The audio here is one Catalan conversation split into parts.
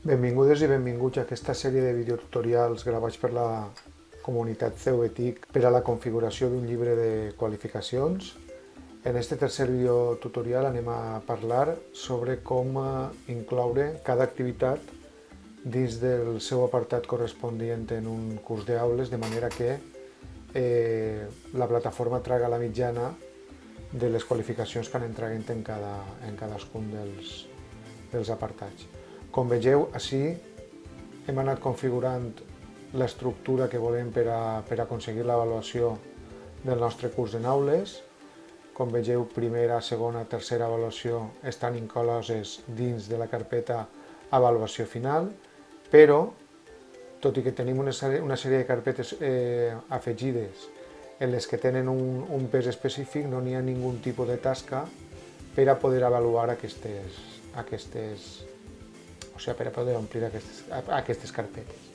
Benvingudes i benvinguts a aquesta sèrie de videotutorials gravats per la comunitat CEUETIC per a la configuració d'un llibre de qualificacions. En aquest tercer videotutorial anem a parlar sobre com incloure cada activitat dins del seu apartat corresponent en un curs d'aules, de manera que la plataforma traga la mitjana de les qualificacions que anem traient en cadascun dels apartats. Com vegeu, així hem anat configurant l'estructura que volem per a aconseguir l'avaluació del nostre curs en aules. Com vegeu, primera, segona, tercera avaluació estan incloses dins de la carpeta avaluació final, però, tot i que tenim una sèrie de carpetes afegides en les que tenen un pes específic, no n'hi ha ningú tipus de tasca per a poder avaluar per a poder omplir aquestes carpetes.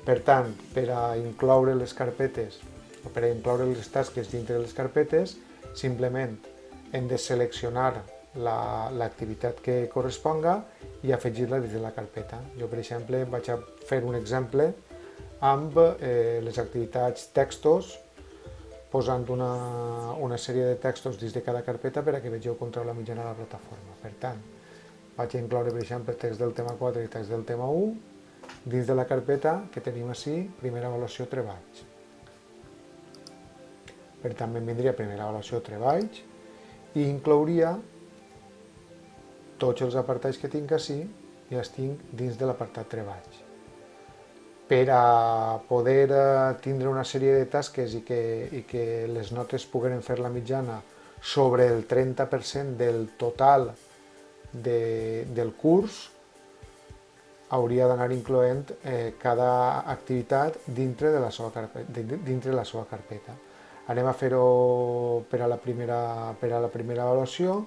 Per tant, per a incloure les carpetes o per a incloure les tasques dintre de les carpetes, simplement hem de seleccionar l'activitat que corresponga i afegir-la dins de la carpeta. Jo, per exemple, vaig a fer un exemple amb les activitats textos, posant una sèrie de textos dins de cada carpeta per a que vegeu com treu la mitjana de la plataforma. Per tant, vaig a incloure, per exemple, text del tema 4 i text del tema 1 dins de la carpeta que tenim així, primera avaluació treballs. Per tant, me'n vindria primera avaluació treballs i inclouria tots els apartats que tinc així i els tinc dins de l'apartat treballs. Per a poder tindre una sèrie de tasques i que les notes pogueren fer la mitjana sobre el 30% del total del curs, hauria d'anar incloent cada activitat dintre de la seva carpeta. Anem a fer-ho per a la primera avaluació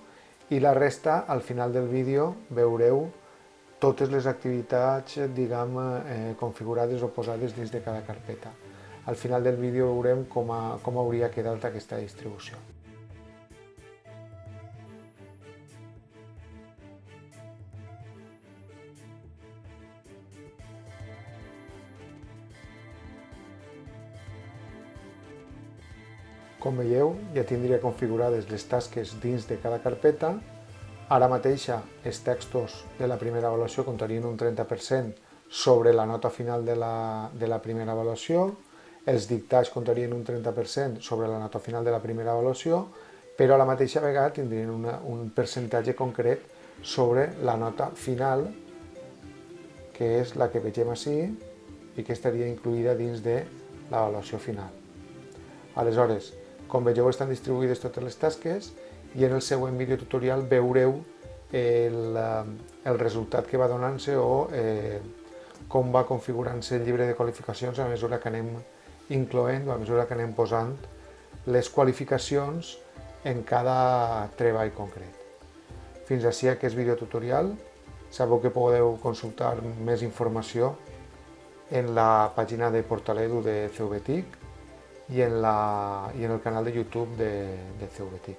i la resta, al final del vídeo, veureu totes les activitats, configurades o posades dins de cada carpeta. Al final del vídeo veurem com hauria quedat aquesta distribució. Com veieu, ja tindria configurades les tasques dins de cada carpeta. Ara mateixa, els textos de la primera avaluació comptarien un 30% sobre la nota final de la primera avaluació, els dictats comptarien un 30% sobre la nota final de la primera avaluació, però a la mateixa vegada tindrien un percentatge concret sobre la nota final, que és la que vegem així i que estaria incluïda dins de l'avaluació final. Aleshores, com vegeu, estan distribuïdes totes les tasques i en el següent videotutorial veureu el resultat que va donant-se o com va configurant-se el llibre de qualificacions a mesura que anem incloent o a mesura que anem posant les qualificacions en cada treball concret. Fins així aquest videotutorial. Sabeu que podeu consultar més informació en la pàgina de Portaledu de CEUBETIC i en el canal de YouTube de CEUBETIC.